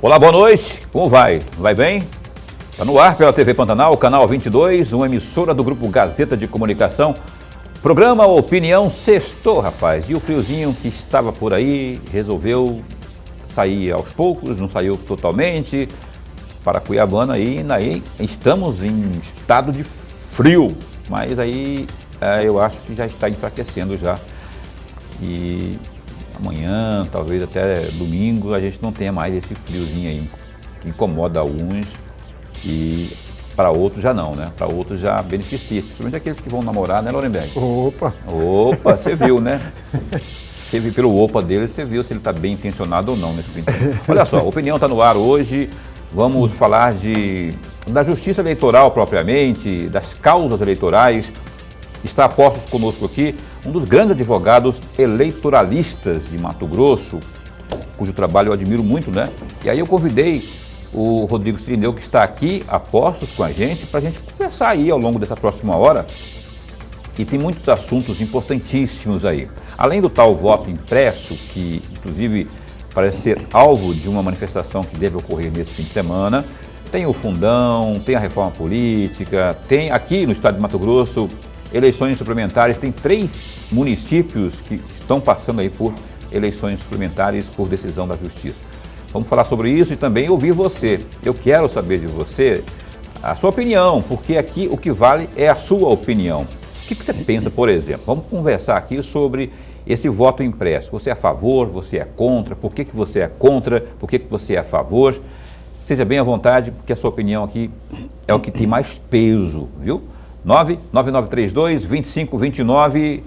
Olá, boa noite. Como vai? Vai bem? Está no ar pela TV Pantanal, canal 22, uma emissora do Grupo Gazeta de Comunicação. Programa Opinião sextou, rapaz. E o friozinho que estava por aí resolveu sair aos poucos, não saiu totalmente. Para Cuiabana aí estamos em estado de frio, mas aí eu acho que já está enfraquecendo já. E amanhã, talvez até domingo, a gente não tenha mais esse friozinho aí, que incomoda alguns e para outros já não, né? Para outros já beneficia, principalmente aqueles que vão namorar, né, Lorenberg? Opa, você viu, né? Você viu pelo opa dele, você viu se ele está bem intencionado ou não nesse fim. Olha só, a opinião está no ar hoje, vamos falar da justiça eleitoral propriamente, das causas eleitorais. Está a postos conosco aqui um dos grandes advogados eleitoralistas de Mato Grosso, cujo trabalho eu admiro muito, né? E aí eu convidei o Rodrigo Sirineu, que está aqui a postos com a gente, para a gente conversar aí ao longo dessa próxima hora. E tem muitos assuntos importantíssimos aí. Além do tal voto impresso, que inclusive parece ser alvo de uma manifestação que deve ocorrer nesse fim de semana, tem o fundão, tem a reforma política, tem aqui no estado de Mato Grosso eleições suplementares, tem 3 municípios que estão passando aí por eleições suplementares por decisão da Justiça. Vamos falar sobre isso e também ouvir você. Eu quero saber de você a sua opinião, porque aqui o que vale é a sua opinião. O que você pensa, por exemplo? Vamos conversar aqui sobre esse voto impresso. Você é a favor, você é contra, por que você é contra, por que você é a favor? Esteja bem à vontade, porque a sua opinião aqui é o que tem mais peso, viu? 99932-2529,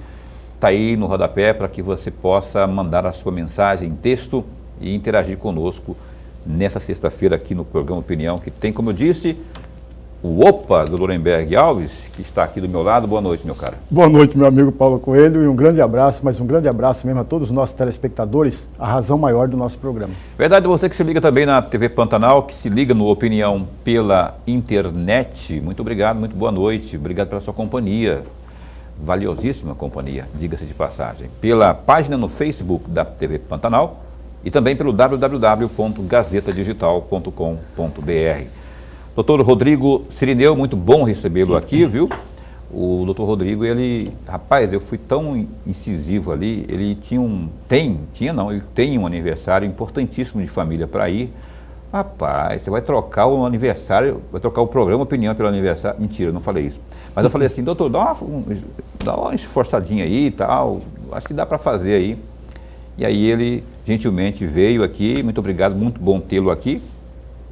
está aí no rodapé para que você possa mandar a sua mensagem em texto e interagir conosco nessa sexta-feira aqui no programa Opinião, que tem, como eu disse, o opa do Lorenberg Alves, que está aqui do meu lado. Boa noite, meu cara. Boa noite, meu amigo Paulo Coelho, e um grande abraço, mas um grande abraço mesmo a todos os nossos telespectadores, a razão maior do nosso programa. Verdade, você que se liga também na TV Pantanal, que se liga no Opinião pela internet. Muito obrigado, muito boa noite, obrigado pela sua companhia, valiosíssima companhia, diga-se de passagem, pela página no Facebook da TV Pantanal e também pelo www.gazetadigital.com.br. Doutor Rodrigo Sirineu, muito bom recebê-lo aqui, viu? O doutor Rodrigo, rapaz, eu fui tão incisivo ali, ele ele tem um aniversário importantíssimo de família para ir. Rapaz, você vai trocar o aniversário, vai trocar o programa Opinião pelo aniversário. Mentira, eu não falei isso. Mas eu falei assim, doutor, dá uma esforçadinha aí e tal, acho que dá para fazer aí. E aí ele gentilmente veio aqui, muito obrigado, muito bom tê-lo aqui.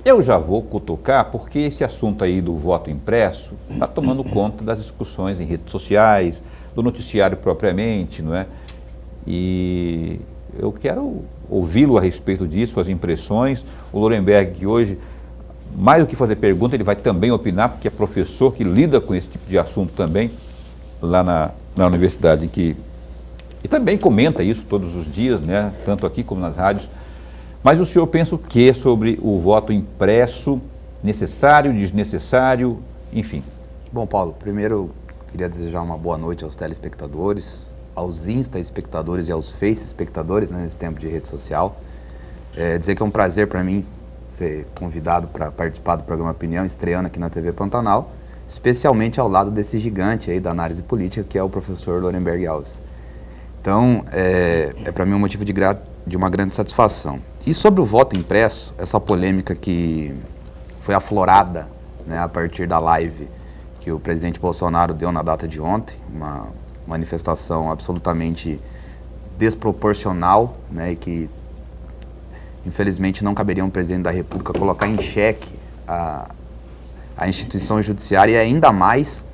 Eu já vou cutucar porque esse assunto aí do voto impresso está tomando conta das discussões em redes sociais, do noticiário propriamente, não é? E eu quero ouvi-lo a respeito disso, as impressões. O Lorenberg, que hoje, mais do que fazer pergunta, ele vai também opinar, porque é professor que lida com esse tipo de assunto também, lá na universidade, e também comenta isso todos os dias, né? Tanto aqui como nas rádios. Mas o senhor pensa o que sobre o voto impresso, necessário, desnecessário, enfim? Bom, Paulo, primeiro queria desejar uma boa noite aos telespectadores, aos Insta-espectadores e aos Face-espectadores, né, nesse tempo de rede social. Dizer que é um prazer para mim ser convidado para participar do programa Opinião, estreando aqui na TV Pantanal, especialmente ao lado desse gigante aí da análise política, que é o professor Lorenberg Alves. Então, é para mim um motivo de uma grande satisfação. E sobre o voto impresso, essa polêmica que foi aflorada, né, a partir da live que o presidente Bolsonaro deu na data de ontem, uma manifestação absolutamente desproporcional, né, e que infelizmente não caberia um presidente da República colocar em xeque a instituição judiciária e ainda mais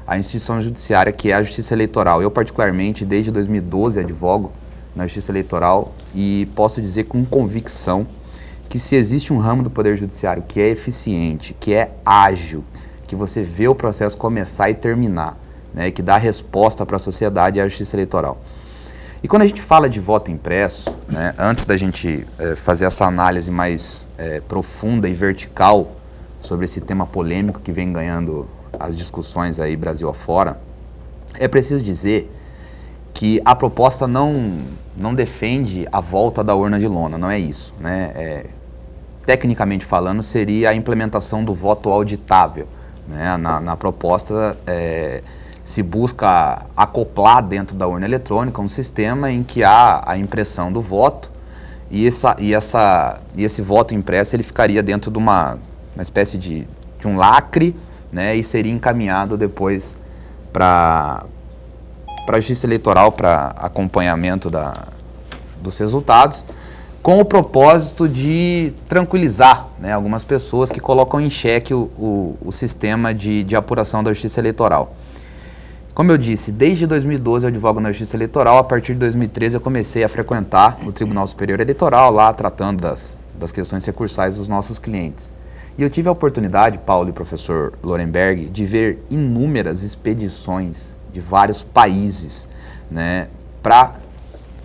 a instituição judiciária que é a Justiça Eleitoral. Eu particularmente, desde 2012, advogo na Justiça Eleitoral e posso dizer com convicção que se existe um ramo do Poder Judiciário que é eficiente, que é ágil, que você vê o processo começar e terminar, né, que dá resposta para a sociedade, é a Justiça Eleitoral. E quando a gente fala de voto impresso, né, antes da gente fazer essa análise mais profunda e vertical sobre esse tema polêmico que vem ganhando as discussões aí Brasil afora, é preciso dizer que a proposta não defende a volta da urna de lona, não é isso, né? tecnicamente falando, seria a implementação do voto auditável, né? Na proposta se busca acoplar dentro da urna eletrônica um sistema em que há a impressão do voto e esse voto impresso ele ficaria dentro de uma espécie de um lacre, né? E seria encaminhado depois para a Justiça Eleitoral para acompanhamento dos resultados, com o propósito de tranquilizar, né, algumas pessoas que colocam em xeque o sistema de apuração da Justiça Eleitoral. Como eu disse, desde 2012 eu advogo na Justiça Eleitoral, a partir de 2013 eu comecei a frequentar o Tribunal Superior Eleitoral, lá tratando das questões recursais dos nossos clientes. E eu tive a oportunidade, Paulo e professor Lorenberg, de ver inúmeras expedições de vários países, né, para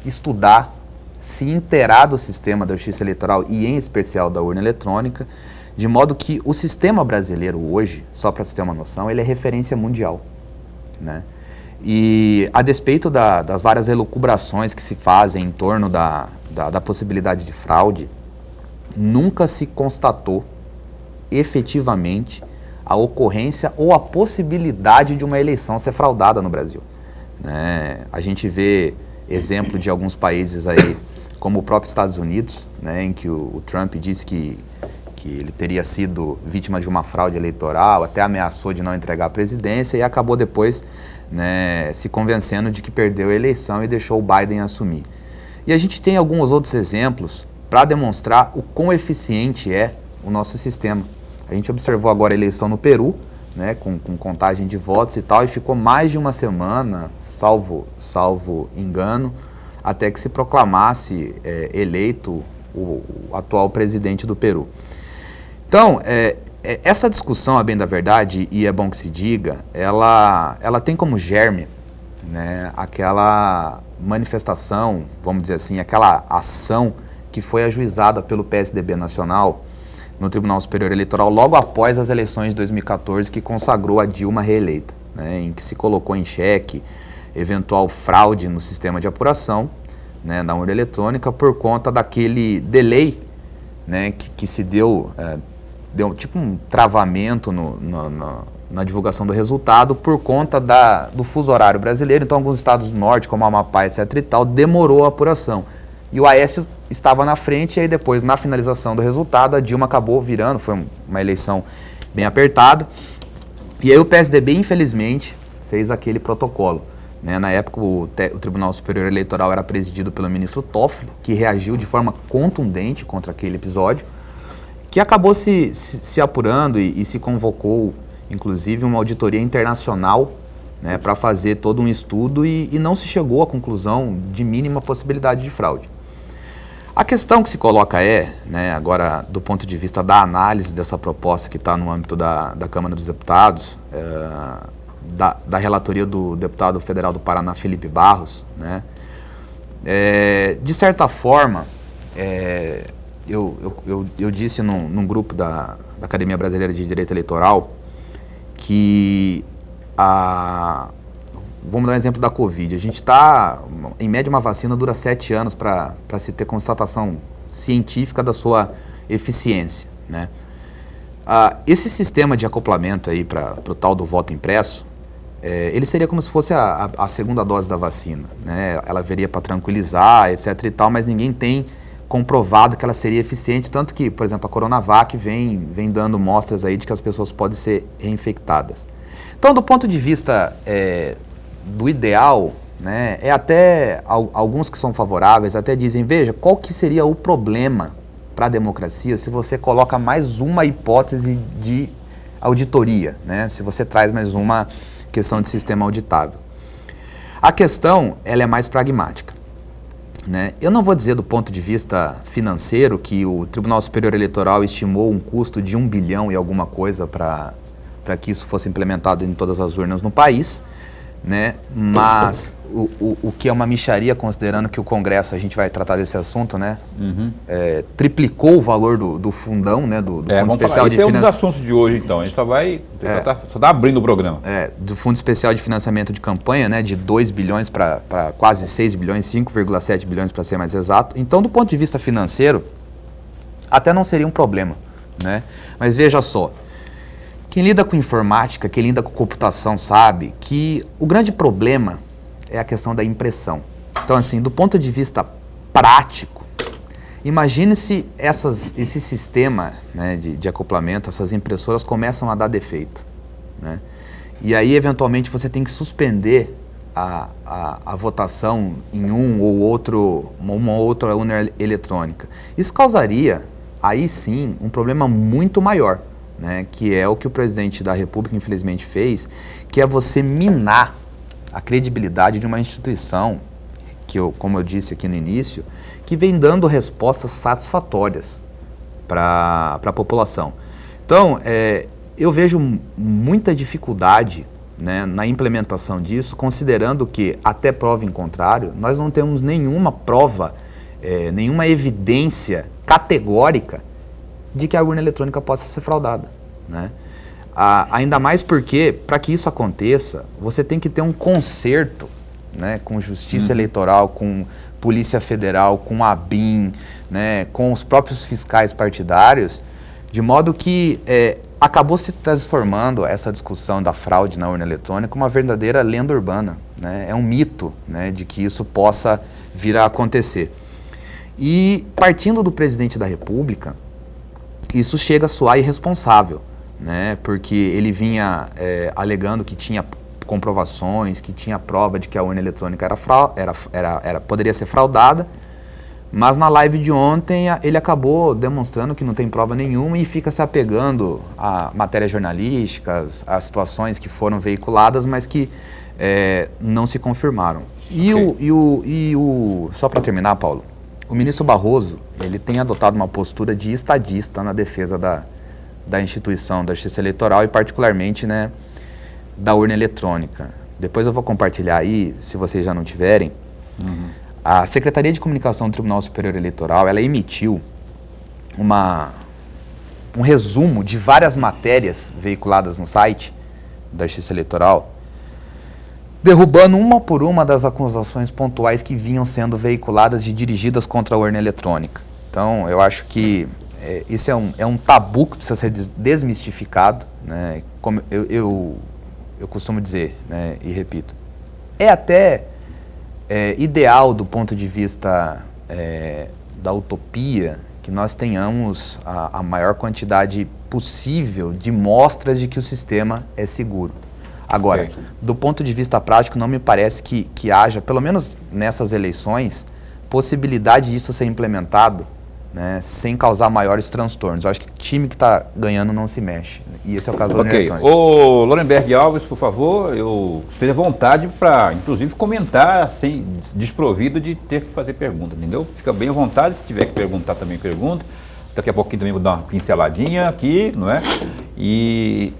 estudar, se inteirar do sistema da Justiça Eleitoral e em especial da urna eletrônica, de modo que o sistema brasileiro hoje, só para você ter uma noção, ele é referência mundial, né? E a despeito das várias elucubrações que se fazem em torno da possibilidade de fraude, nunca se constatou efetivamente a ocorrência ou a possibilidade de uma eleição ser fraudada no Brasil, né? A gente vê exemplo de alguns países aí, como o próprio Estados Unidos, né, em que o Trump disse que ele teria sido vítima de uma fraude eleitoral, até ameaçou de não entregar a presidência e acabou depois, né, se convencendo de que perdeu a eleição e deixou o Biden assumir. E a gente tem alguns outros exemplos para demonstrar o quão eficiente é o nosso sistema. A gente observou agora a eleição no Peru, né, com contagem de votos e tal, e ficou mais de uma semana, salvo engano, até que se proclamasse eleito o atual presidente do Peru. Então, essa discussão, a bem da verdade, e é bom que se diga, ela tem como germe, né, aquela manifestação, vamos dizer assim, aquela ação que foi ajuizada pelo PSDB Nacional no Tribunal Superior Eleitoral logo após as eleições de 2014, que consagrou a Dilma reeleita, né, em que se colocou em xeque eventual fraude no sistema de apuração, né, na urna eletrônica por conta daquele delay, né, que se deu tipo um travamento na divulgação do resultado por conta do fuso horário brasileiro. Então, alguns estados do norte, como Amapá, etc. e tal, demorou a apuração. E o Aécio estava na frente, e aí depois, na finalização do resultado, a Dilma acabou virando, foi uma eleição bem apertada. E aí o PSDB, infelizmente, fez aquele protocolo, né? Na época, o Tribunal Superior Eleitoral era presidido pelo ministro Toffoli, que reagiu de forma contundente contra aquele episódio, que acabou se apurando e se convocou, inclusive, uma auditoria internacional, né, para fazer todo um estudo e não se chegou à conclusão de mínima possibilidade de fraude. A questão que se coloca né, agora, do ponto de vista da análise dessa proposta que está no âmbito da Câmara dos Deputados, da relatoria do deputado federal do Paraná, Felipe Barros, né, de certa forma, eu disse num grupo da Academia Brasileira de Direito Eleitoral que vamos dar um exemplo da Covid. A gente está, em média, uma vacina dura 7 anos para se ter constatação científica da sua eficiência, né? Esse sistema de acoplamento aí para o tal do voto impresso, ele seria como se fosse a segunda dose da vacina, né? Ela viria para tranquilizar, etc. e tal, mas ninguém tem comprovado que ela seria eficiente, tanto que, por exemplo, a Coronavac vem dando mostras aí de que as pessoas podem ser reinfectadas. Então, do ponto de vista do ideal, né, até alguns que são favoráveis até dizem, veja, qual que seria o problema para a democracia se você coloca mais uma hipótese de auditoria, né, se você traz mais uma questão de sistema auditável. A questão, ela é mais pragmática, né? Eu não vou dizer do ponto de vista financeiro que o Tribunal Superior Eleitoral estimou um custo de 1 bilhão e alguma coisa para que isso fosse implementado em todas as urnas no país, né? Mas o que é uma mixaria, considerando que o Congresso, a gente vai tratar desse assunto, né? Uhum. Triplicou o valor do fundão, né? Do Fundo Especial de Financiamento. Esse é um dos assuntos de hoje, então. A gente só está abrindo o programa. Do Fundo Especial de Financiamento de Campanha, né? De 2 bilhões para quase 6 bilhões, 5,7 bilhões para ser mais exato. Então, do ponto de vista financeiro, até não seria um problema, né? Mas veja só, quem lida com informática, quem lida com computação sabe que o grande problema é a questão da impressão. Então, assim, do ponto de vista prático, imagine se esse sistema, né, de acoplamento, essas impressoras começam a dar defeito, né? E aí, eventualmente, você tem que suspender a votação em uma outra urna eletrônica. Isso causaria, aí sim, um problema muito maior, né, que é o que o presidente da República, infelizmente, fez, que é você minar a credibilidade de uma instituição que, como eu disse aqui no início, que vem dando respostas satisfatórias para a população. Então, eu vejo muita dificuldade, né, na implementação disso, considerando que, até prova em contrário, nós não temos nenhuma prova, nenhuma evidência categórica de que a urna eletrônica possa ser fraudada, né? Ainda mais porque, para que isso aconteça, você tem que ter um concerto, né, com Justiça Eleitoral, com Polícia Federal, com a ABIN, né, com os próprios fiscais partidários, de modo que acabou se transformando essa discussão da fraude na urna eletrônica uma verdadeira lenda urbana, né? É um mito, né, de que isso possa vir a acontecer. E partindo do presidente da República, isso chega a soar irresponsável, né? Porque ele vinha alegando que tinha comprovações, que tinha prova de que a urna eletrônica poderia ser fraudada, mas na live de ontem ele acabou demonstrando que não tem prova nenhuma e fica se apegando a matérias jornalísticas, a situações que foram veiculadas, mas que não se confirmaram. E só para terminar, Paulo, o ministro Barroso, ele tem adotado uma postura de estadista na defesa da instituição da Justiça Eleitoral e particularmente, né, da urna eletrônica. Depois eu vou compartilhar aí, se vocês já não tiverem. A Secretaria de Comunicação do Tribunal Superior Eleitoral, ela emitiu um resumo de várias matérias veiculadas no site da Justiça Eleitoral, derrubando uma por uma das acusações pontuais que vinham sendo veiculadas e dirigidas contra a urna eletrônica. Então, eu acho que esse é um tabu que precisa ser desmistificado, né? Como eu costumo dizer, né, e repito, é até ideal do ponto de vista da utopia que nós tenhamos a maior quantidade possível de mostras de que o sistema é seguro. Agora, do ponto de vista prático, não me parece que haja, pelo menos nessas eleições, possibilidade disso ser implementado, né, sem causar maiores transtornos. Eu acho que o time que está ganhando não se mexe. E esse é o caso do eletrônico. Ô, Lorenberg Alves, por favor, eu esteja à vontade para, inclusive, comentar sem desprovido de ter que fazer pergunta, entendeu? Fica bem à vontade, se tiver que perguntar também pergunta. Daqui a pouquinho também vou dar uma pinceladinha aqui, não é? E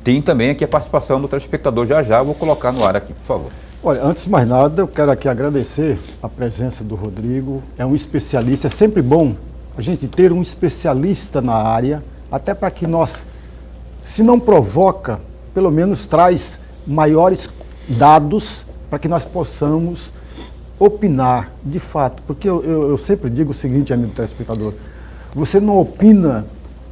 tem também aqui a participação do telespectador já, vou colocar no ar aqui, por favor. Olha, antes de mais nada, eu quero aqui agradecer a presença do Rodrigo. É um especialista, é sempre bom a gente ter um especialista na área, até para que nós, se não provoca, pelo menos traz maiores dados para que nós possamos opinar de fato. Porque eu sempre digo o seguinte, amigo telespectador, você não opina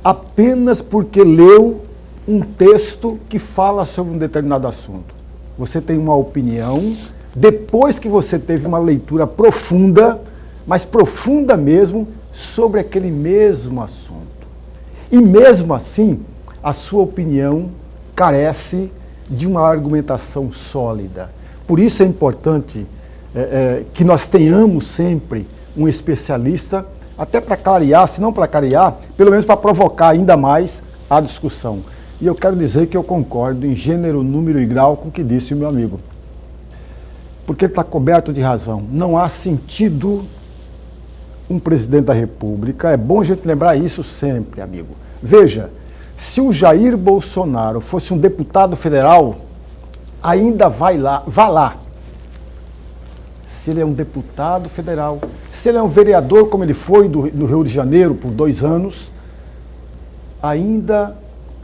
apenas porque leu um texto que fala sobre um determinado assunto. Você tem uma opinião depois que você teve uma leitura profunda, mas profunda mesmo, sobre aquele mesmo assunto. E mesmo assim, a sua opinião carece de uma argumentação sólida. Por isso é importante que nós tenhamos sempre um especialista, até para clarear, se não para clarear, pelo menos para provocar ainda mais a discussão. E eu quero dizer que eu concordo em gênero, número e grau com o que disse o meu amigo. Porque ele está coberto de razão. Não há sentido um presidente da República, é bom a gente lembrar isso sempre, amigo. Veja, se o Jair Bolsonaro fosse um deputado federal, ainda vá lá. Se ele é um deputado federal, se ele é um vereador, como ele foi do Rio de Janeiro por 2 anos, ainda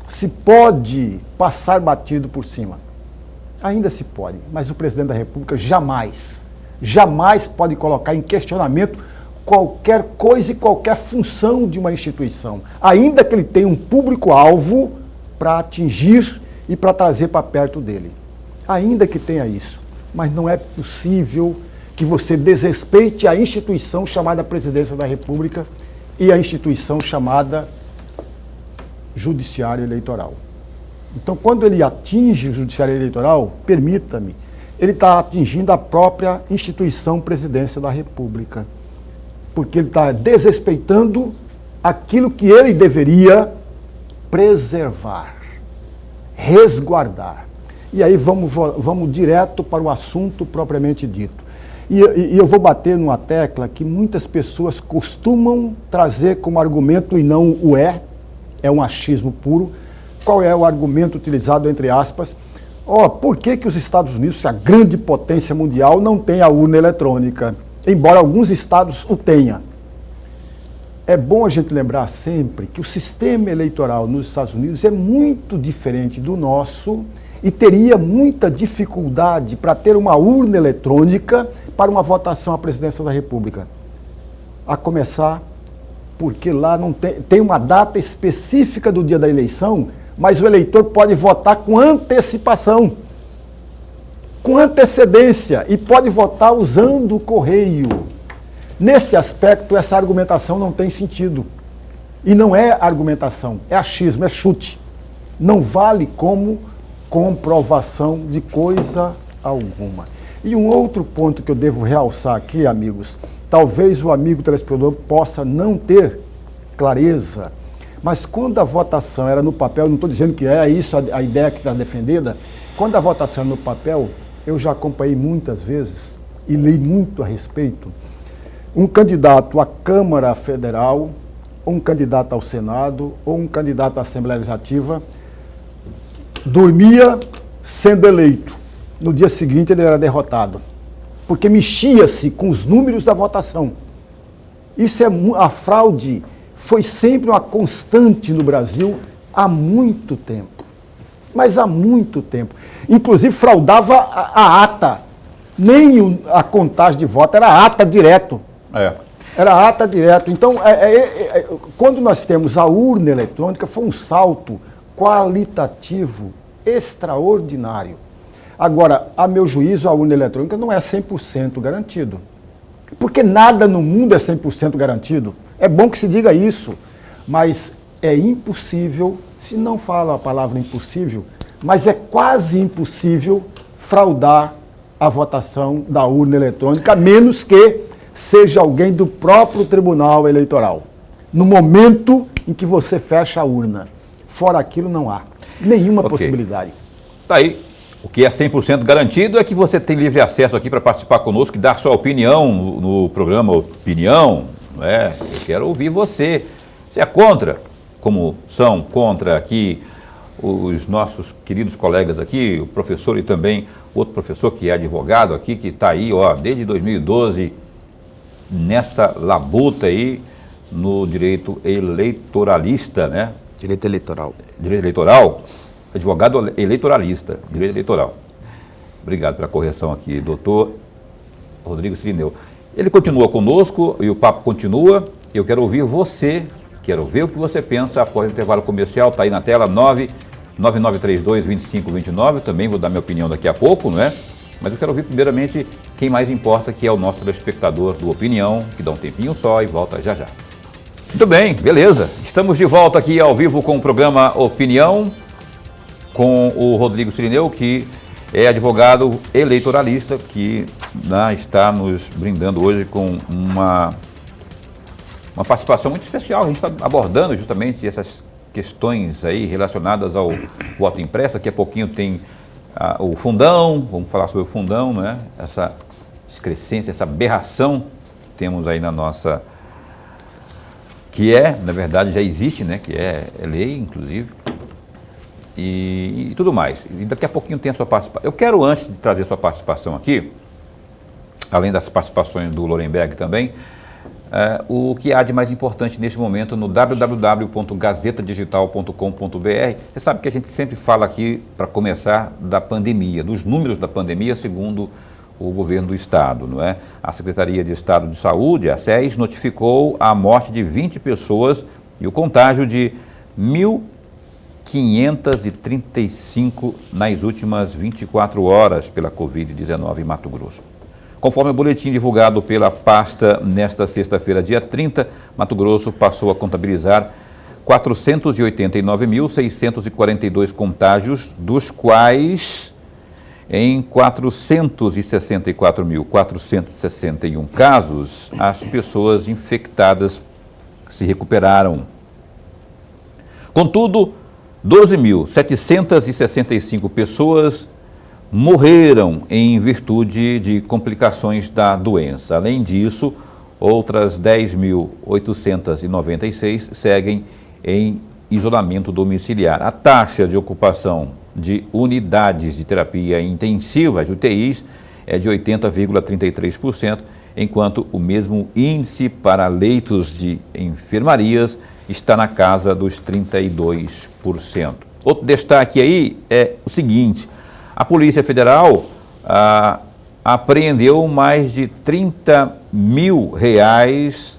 se pode passar batido por cima. Ainda se pode, mas o presidente da República jamais pode colocar em questionamento qualquer coisa e qualquer função de uma instituição, ainda que ele tenha um público-alvo para atingir e para trazer para perto dele. Ainda que tenha isso. Mas não é possível que você desrespeite a instituição chamada Presidência da República e a instituição chamada Judiciário Eleitoral. Então, quando ele atinge o Judiciário Eleitoral, permita-me, ele está atingindo a própria instituição Presidência da República. Porque ele está desrespeitando aquilo que ele deveria preservar, resguardar. E aí vamos direto para o assunto propriamente dito. E eu vou bater numa tecla que muitas pessoas costumam trazer como argumento, e não o é um achismo puro. Qual é o argumento utilizado, entre aspas? Por que os Estados Unidos, a grande potência mundial, não tem a urna eletrônica? Embora alguns estados o tenham. É bom a gente lembrar sempre que o sistema eleitoral nos Estados Unidos é muito diferente do nosso e teria muita dificuldade para ter uma urna eletrônica para uma votação à presidência da República. A começar porque lá não tem uma data específica do dia da eleição, mas o eleitor pode votar com antecipação, com antecedência, e pode votar usando o correio. Nesse aspecto, essa argumentação não tem sentido. E não é argumentação, é achismo, é chute. Não vale como comprovação de coisa alguma. E um outro ponto que eu devo realçar aqui, amigos, talvez o amigo telespectador possa não ter clareza, mas quando a votação era no papel, não estou dizendo que é isso a ideia que está defendida, quando a votação era no papel, eu já acompanhei muitas vezes e li muito a respeito, um candidato à Câmara Federal, ou um candidato ao Senado, ou um candidato à Assembleia Legislativa, dormia sendo eleito. No dia seguinte ele era derrotado, porque mexia-se com os números da votação. Isso a fraude foi sempre uma constante no Brasil há muito tempo. Mas há muito tempo. Inclusive fraudava a ata. Nem a contagem de voto, era ata direto. Era ata direto. Então, quando nós temos a urna eletrônica, foi um salto qualitativo extraordinário. Agora, a meu juízo, a urna eletrônica não é 100% garantido. Porque nada no mundo é 100% garantido. É bom que se diga isso, mas é impossível, se não falo a palavra impossível, mas é quase impossível fraudar a votação da urna eletrônica, a menos que seja alguém do próprio Tribunal Eleitoral, no momento em que você fecha a urna. Fora aquilo, não há nenhuma possibilidade. Tá aí. O que é 100% garantido é que você tem livre acesso aqui para participar conosco e dar sua opinião no programa Opinião. Eu quero ouvir você. Você é contra, como são contra aqui os nossos queridos colegas aqui, o professor e também outro professor que é advogado aqui, que está aí desde 2012 nessa labuta aí no direito eleitoralista, né? Direito eleitoral. Direito eleitoral, advogado eleitoralista, direito eleitoral. Obrigado pela correção aqui, doutor Rodrigo Cirineu. Ele continua conosco e o papo continua. Eu quero ouvir você, quero ver o que você pensa após o intervalo comercial. Está aí na tela, 99932-2529. Também vou dar minha opinião daqui a pouco, não é? Mas eu quero ouvir primeiramente quem mais importa, que é o nosso telespectador do Opinião, que dá um tempinho só e volta já já. Muito bem, beleza. Estamos de volta aqui ao vivo com o programa Opinião, com o Rodrigo Cirineu, que é advogado eleitoralista, que está nos brindando hoje com uma participação muito especial. A gente está abordando justamente essas questões aí relacionadas ao voto impresso. Daqui a pouquinho tem o fundão, vamos falar sobre o fundão, não é? Essa excrescência, essa aberração que temos aí na nossa... que na verdade, já existe, né? Que é lei, inclusive. E tudo mais. E daqui a pouquinho tem a sua participação. Eu quero, antes de trazer a sua participação aqui, além das participações do Lorenberg também, o que há de mais importante neste momento no www.gazetadigital.com.br. Você sabe que a gente sempre fala aqui, para começar, da pandemia, dos números da pandemia, segundo o governo do Estado, não é? A Secretaria de Estado de Saúde, a SES, notificou a morte de 20 pessoas e o contágio de 1.535 nas últimas 24 horas pela Covid-19 em Mato Grosso. Conforme o boletim divulgado pela pasta nesta sexta-feira, dia 30, Mato Grosso passou a contabilizar 489.642 contágios, dos quais em 464.461 casos, as pessoas infectadas se recuperaram. Contudo, 12.765 pessoas morreram em virtude de complicações da doença. Além disso, outras 10.896 seguem em isolamento domiciliar. A taxa de ocupação de unidades de terapia intensiva, as UTIs, é de 80,33%, enquanto o mesmo índice para leitos de enfermarias está na casa dos 32%. Outro destaque aí é o seguinte: a Polícia Federal apreendeu mais de R$30 mil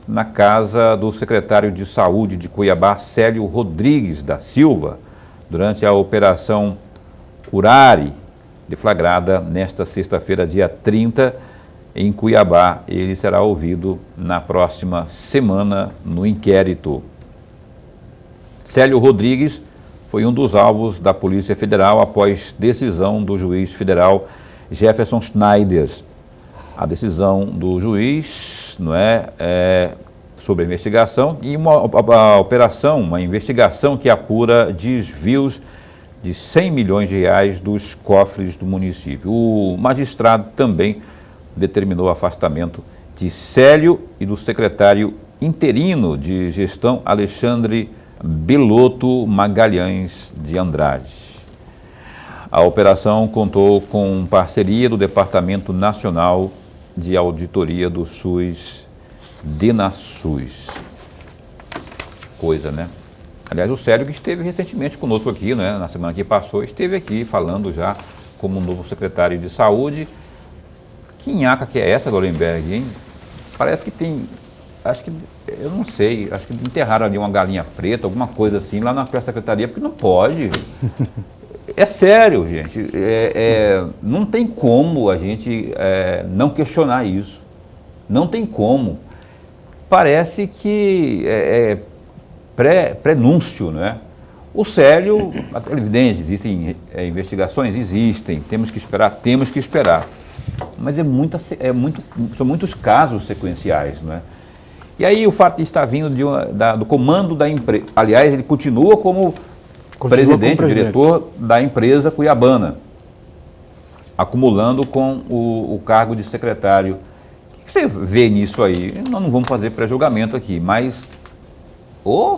na casa do secretário de Saúde de Cuiabá, Célio Rodrigues da Silva, durante a Operação Curare, deflagrada nesta sexta-feira, dia 30, em Cuiabá. Ele será ouvido na próxima semana no inquérito. Célio Rodrigues foi um dos alvos da Polícia Federal após decisão do juiz federal Jefferson Schneider. A decisão do juiz, sobre a investigação e uma operação, uma investigação que apura desvios de R$100 milhões dos cofres do município. O magistrado também determinou o afastamento de Célio e do secretário interino de gestão, Alexandre Beloto Magalhães de Andrade. A operação contou com parceria do Departamento Nacional de Auditoria do SUS, DENASUS. Coisa, né? Aliás, o Célio, que esteve recentemente conosco aqui, né? Na semana que passou, esteve aqui falando já como novo secretário de Saúde. Que nhaca que é essa, Lorenberg, hein? Parece que tem, acho que, eu não sei, acho que enterraram ali uma galinha preta, alguma coisa assim, lá na secretaria, porque não pode. É sério, gente. Não tem como a gente não questionar isso. Não tem como. Parece que é prenúncio, né? O Célio, é evidente, existem investigações? Existem. Temos que esperar. Mas são muitos casos sequenciais, não é? E aí o fato de estar vindo do comando da empresa, aliás, ele continua como presidente, diretor da empresa cuiabana, acumulando com o cargo de secretário. O que você vê nisso aí? Nós não vamos fazer pré-julgamento aqui, mas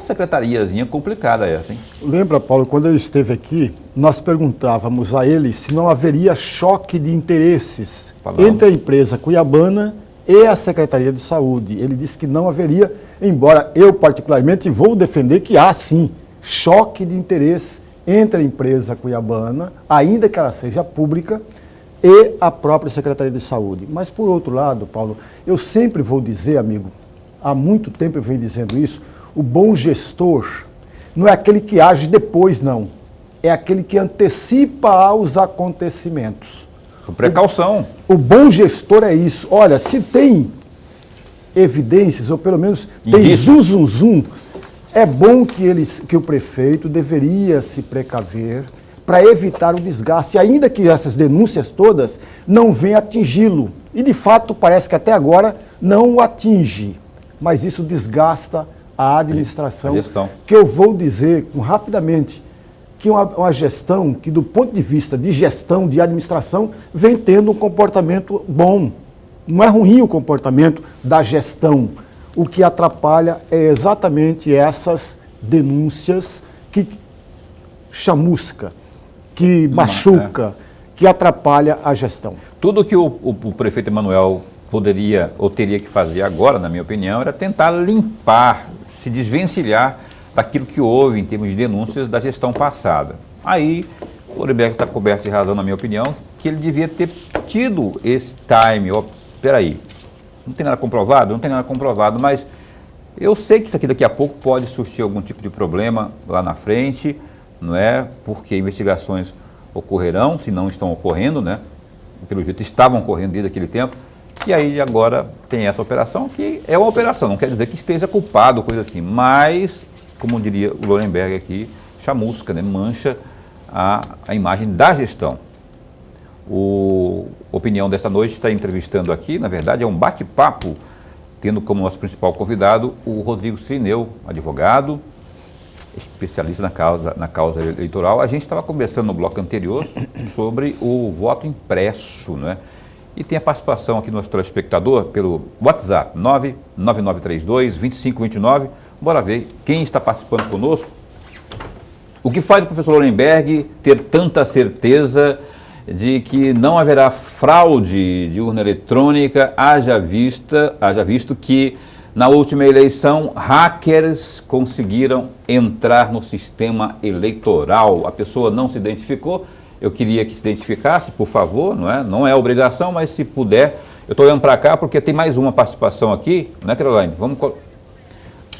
secretariazinha complicada essa, hein? Lembra, Paulo, quando eu esteve aqui, nós perguntávamos a ele se não haveria choque de interesses entre a empresa cuiabana e a Secretaria de Saúde. Ele disse que não haveria, embora eu particularmente vou defender que há sim choque de interesse entre a empresa cuiabana, ainda que ela seja pública, e a própria Secretaria de Saúde. Mas, por outro lado, Paulo, eu sempre vou dizer, amigo, há muito tempo eu venho dizendo isso, o bom gestor não é aquele que age depois, não. É aquele que antecipa aos acontecimentos. Com precaução. O bom gestor é isso. Olha, se tem evidências, ou pelo menos tem zum, é bom que o prefeito deveria se precaver para evitar o desgaste, ainda que essas denúncias todas não venham atingi-lo. E, de fato, parece que até agora não o atinge. Mas isso desgasta a administração. A gestão. Que eu vou dizer rapidamente que uma gestão que, do ponto de vista de gestão, de administração, vem tendo um comportamento bom. Não é ruim o comportamento da gestão. O que atrapalha é exatamente essas denúncias que chamusca, que machuca, que atrapalha a gestão. Tudo que o prefeito Emanuel poderia ou teria que fazer agora, na minha opinião, era tentar limpar, se desvencilhar daquilo que houve em termos de denúncias da gestão passada. Aí, o Lorenberg está coberto de razão, na minha opinião, que ele devia ter tido esse time. Ó, peraí, não tem nada comprovado? Não tem nada comprovado, mas eu sei que isso aqui daqui a pouco pode surgir algum tipo de problema lá na frente, não é? Porque investigações ocorrerão, se não estão ocorrendo, né? Pelo jeito estavam ocorrendo desde aquele tempo. E aí agora tem essa operação, que é uma operação, não quer dizer que esteja culpado, coisa assim, mas, como diria o Lorenberg aqui, chamusca, né? Mancha a imagem da gestão. O Opinião desta noite está entrevistando aqui, na verdade é um bate-papo, tendo como nosso principal convidado o Rodrigo Cirineu, advogado, especialista na causa eleitoral. A gente estava conversando no bloco anterior sobre o voto impresso, né? E tem a participação aqui do nosso telespectador pelo WhatsApp, 99932-2529. Bora ver quem está participando conosco. O que faz o professor Lorenberg ter tanta certeza de que não haverá fraude de urna eletrônica, haja visto que na última eleição hackers conseguiram entrar no sistema eleitoral. A pessoa não se identificou. Eu queria que se identificasse, por favor, não é obrigação, mas se puder. Eu estou olhando para cá porque tem mais uma participação aqui, né, Caroline?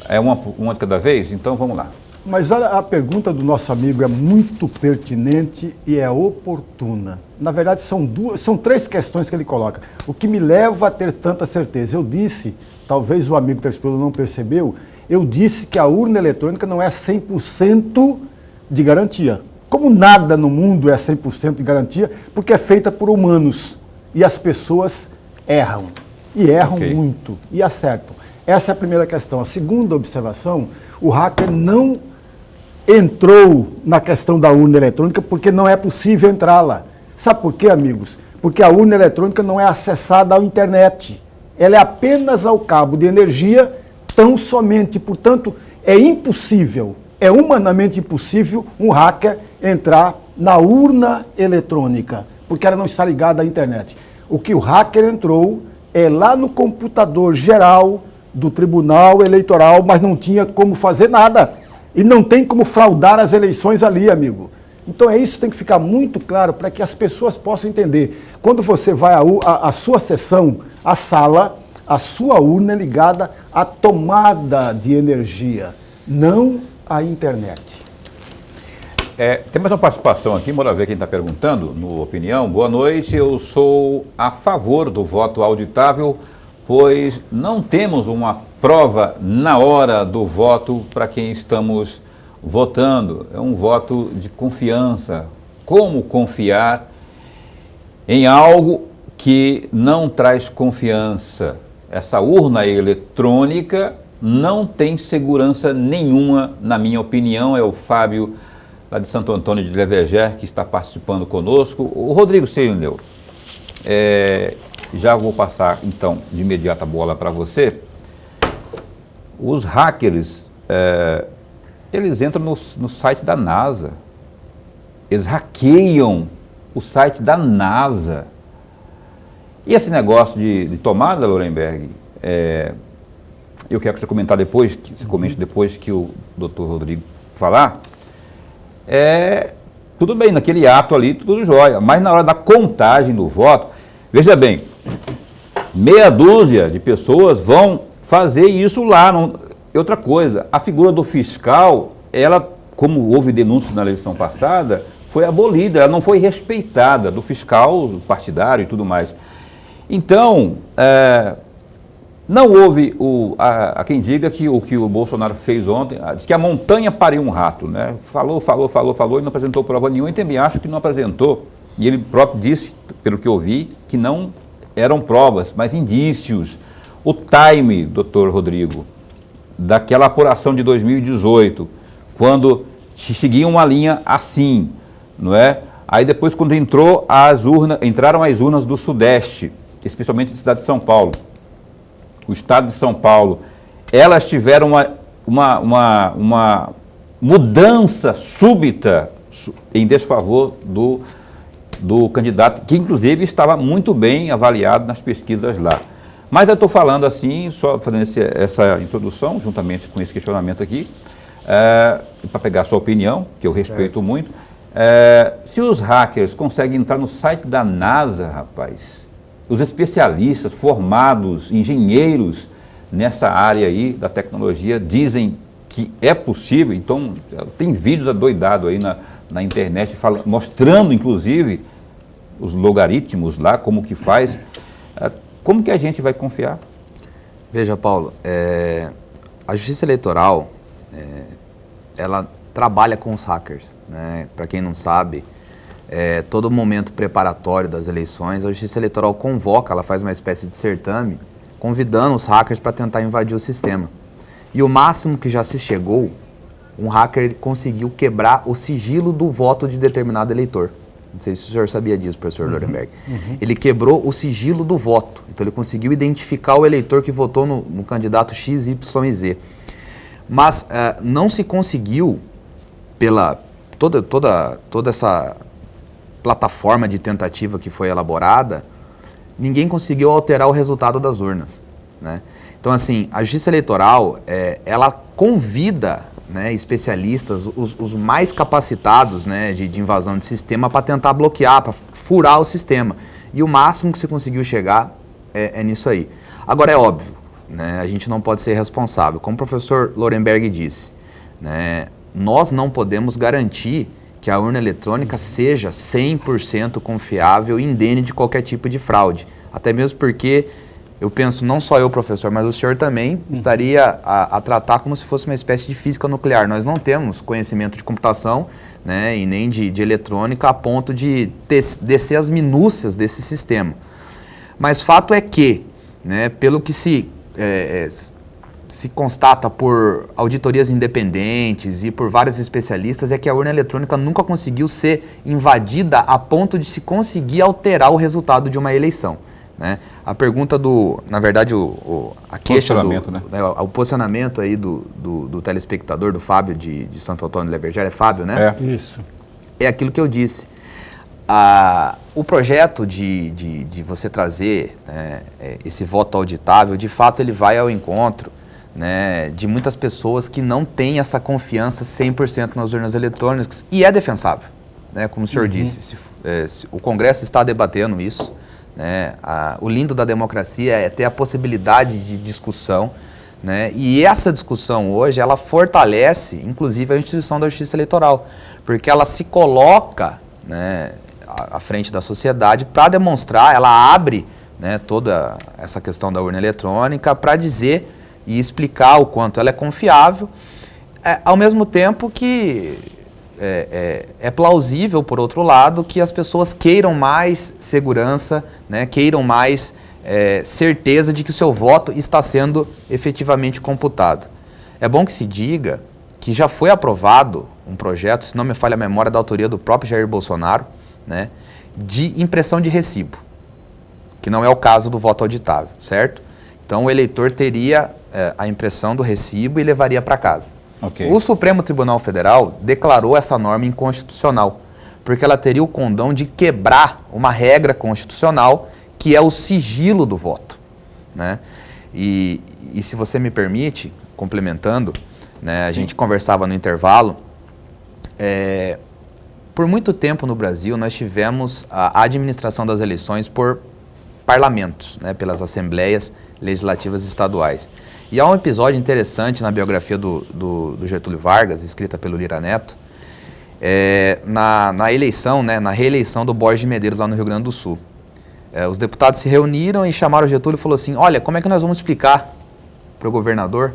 É uma de cada vez? Então vamos lá. Mas a pergunta do nosso amigo é muito pertinente e é oportuna. Na verdade, são três questões que ele coloca. O que me leva a ter tanta certeza? Eu disse, talvez o amigo telespectador não percebeu, eu disse que a urna eletrônica não é 100% de garantia. Como nada no mundo é 100% de garantia, porque é feita por humanos e as pessoas erram. E erram muito, e acertam. Essa é a primeira questão. A segunda observação, o hacker não entrou na questão da urna eletrônica porque não é possível entrá-la. Sabe por quê, amigos? Porque a urna eletrônica não é acessada à internet. Ela é apenas ao cabo de energia, tão somente. Portanto, é impossível, é humanamente impossível um hacker entrar na urna eletrônica, porque ela não está ligada à internet. O que o hacker entrou é lá no computador geral do Tribunal Eleitoral, mas não tinha como fazer nada. E não tem como fraudar as eleições ali, amigo. Então isso tem que ficar muito claro para que as pessoas possam entender. Quando você vai à sua sessão, à sala, a sua urna é ligada à tomada de energia, não à internet. Tem mais uma participação aqui, bora ver quem está perguntando no Opinião. Boa noite, eu sou a favor do voto auditável, pois não temos uma prova na hora do voto para quem estamos votando. É um voto de confiança. Como confiar em algo que não traz confiança? Essa urna eletrônica não tem segurança nenhuma, na minha opinião. É o Fábio, lá de Santo Antônio de Leveger, que está participando conosco. O Rodrigo Cirineu, já vou passar, então, de imediato a bola para você. Os hackers, eles entram no site da NASA. Eles hackeiam o site da NASA. E esse negócio de tomada, Lorenberg, eu quero que você comentar depois, comente depois que o doutor Rodrigo falar. Tudo bem, naquele ato ali, tudo jóia. Mas na hora da contagem do voto, veja bem, meia dúzia de pessoas vão fazer isso lá. Outra coisa, a figura do fiscal, ela, como houve denúncias na eleição passada, foi abolida, ela não foi respeitada, do fiscal partidário e tudo mais. Então, não houve a quem diga que o que o Bolsonaro fez ontem, que a montanha pariu um rato, né? Falou e não apresentou prova nenhuma, e também acho que não apresentou. E ele próprio disse, pelo que eu vi, que não eram provas, mas indícios. O time, doutor Rodrigo, daquela apuração de 2018, quando se seguia uma linha assim, não é? Aí depois, quando entraram as urnas do Sudeste, especialmente da cidade de São Paulo, o estado de São Paulo, elas tiveram uma mudança súbita em desfavor do candidato, que inclusive estava muito bem avaliado nas pesquisas lá. Mas eu estou falando assim, só fazendo essa introdução, juntamente com esse questionamento aqui, para pegar a sua opinião, que eu respeito muito. Se os hackers conseguem entrar no site da NASA, rapaz, os especialistas formados, engenheiros nessa área aí da tecnologia dizem que é possível. Então, tem vídeos adoidados aí na internet mostrando, inclusive, os logaritmos lá, como que faz. Como que a gente vai confiar? Veja, Paulo, a Justiça Eleitoral, ela trabalha com os hackers, né? Para quem não sabe, todo momento preparatório das eleições, a Justiça Eleitoral convoca, ela faz uma espécie de certame, convidando os hackers para tentar invadir o sistema. E o máximo que já se chegou, um hacker conseguiu quebrar o sigilo do voto de determinado eleitor. Não sei se o senhor sabia disso, professor Lorenberg. Ele quebrou o sigilo do voto. Então ele conseguiu identificar o eleitor que votou no candidato X, Y e Z. Mas não se conseguiu, pela toda essa plataforma de tentativa que foi elaborada, ninguém conseguiu alterar o resultado das urnas, né? Então, assim, a Justiça Eleitoral, ela convida, né, especialistas, os mais capacitados, né, de invasão de sistema para tentar bloquear, para furar o sistema. E o máximo que se conseguiu chegar é nisso aí. Agora, é óbvio, né, a gente não pode ser responsável. Como o professor Lorenberg disse, né, nós não podemos garantir que a urna eletrônica seja 100% confiável e indene de qualquer tipo de fraude. Até mesmo porque, eu penso, não só eu, professor, mas o senhor também estaria a tratar como se fosse uma espécie de física nuclear. Nós não temos conhecimento de computação, né, e nem de eletrônica a ponto de descer as minúcias desse sistema. Mas fato é que, né, pelo que se constata por auditorias independentes e por vários especialistas, é que a urna eletrônica nunca conseguiu ser invadida a ponto de se conseguir alterar o resultado de uma eleição, né? A pergunta na verdade, a queixa o posicionamento aí do telespectador, do Fábio de Santo Antônio de Leverger, é Fábio, né? Isso. É aquilo que eu disse. O projeto de você trazer, né, esse voto auditável, de fato ele vai ao encontro, né, de muitas pessoas que não têm essa confiança 100% nas urnas eletrônicas, e é defensável, né, como o senhor disse, o Congresso está debatendo isso, né, o lindo da democracia é ter a possibilidade de discussão, né, e essa discussão hoje, ela fortalece, inclusive, a instituição da Justiça Eleitoral, porque ela se coloca, né, à frente da sociedade para demonstrar, ela abre, né, toda essa questão da urna eletrônica para dizer e explicar o quanto ela é confiável, ao mesmo tempo que é plausível, por outro lado, que as pessoas queiram mais segurança, né, queiram mais certeza de que o seu voto está sendo efetivamente computado. É bom que se diga que já foi aprovado um projeto, se não me falha a memória, da autoria do próprio Jair Bolsonaro, né, de impressão de recibo, que não é o caso do voto auditável, certo? Então o eleitor teria a impressão do recibo e levaria para casa. Okay. O Supremo Tribunal Federal declarou essa norma inconstitucional, porque ela teria o condão de quebrar uma regra constitucional, que é o sigilo do voto, né? E se você me permite, complementando, né, a gente conversava no intervalo, por muito tempo no Brasil nós tivemos a administração das eleições por parlamentos, né, pelas assembleias legislativas estaduais. E há um episódio interessante na biografia do Getúlio Vargas, escrita pelo Lira Neto, na eleição, né, na reeleição do Borges de Medeiros lá no Rio Grande do Sul. Os deputados se reuniram e chamaram o Getúlio e falou assim: olha, como é que nós vamos explicar para o governador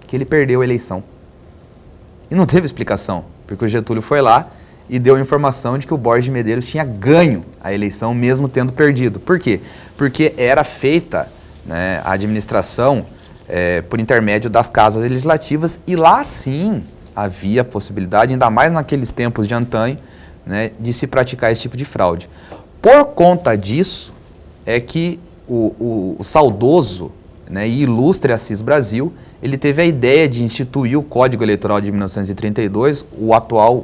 que ele perdeu a eleição? E não teve explicação, porque o Getúlio foi lá e deu a informação de que o Borges de Medeiros tinha ganho a eleição mesmo tendo perdido. Por quê? Porque era feita, né, a administração por intermédio das casas legislativas, e lá sim havia possibilidade, ainda mais naqueles tempos de antanho, né, de se praticar esse tipo de fraude. Por conta disso é que o saudoso, né, e ilustre Assis Brasil, ele teve a ideia de instituir o Código Eleitoral de 1932, o atual,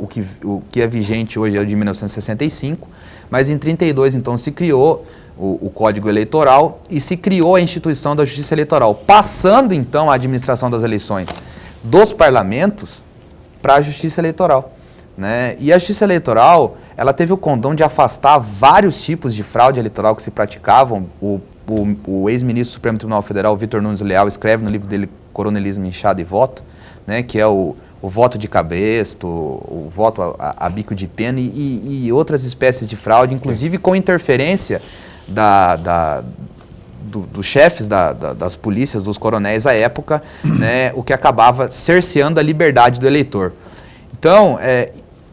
o que é vigente hoje é o de 1965, mas em 1932 então se criou o Código Eleitoral e se criou a instituição da Justiça Eleitoral, passando então a administração das eleições dos parlamentos para a Justiça Eleitoral, né? E a Justiça Eleitoral, ela teve o condão de afastar vários tipos de fraude eleitoral que se praticavam. O ex-ministro do Supremo Tribunal Federal, Vitor Nunes Leal, escreve no livro dele Coronelismo, Inchada e Voto, né, que é o voto de cabresto, o voto a bico de pena e outras espécies de fraude, inclusive com interferência dos chefes das polícias, dos coronéis à época, né, o que acabava cerceando a liberdade do eleitor. Então,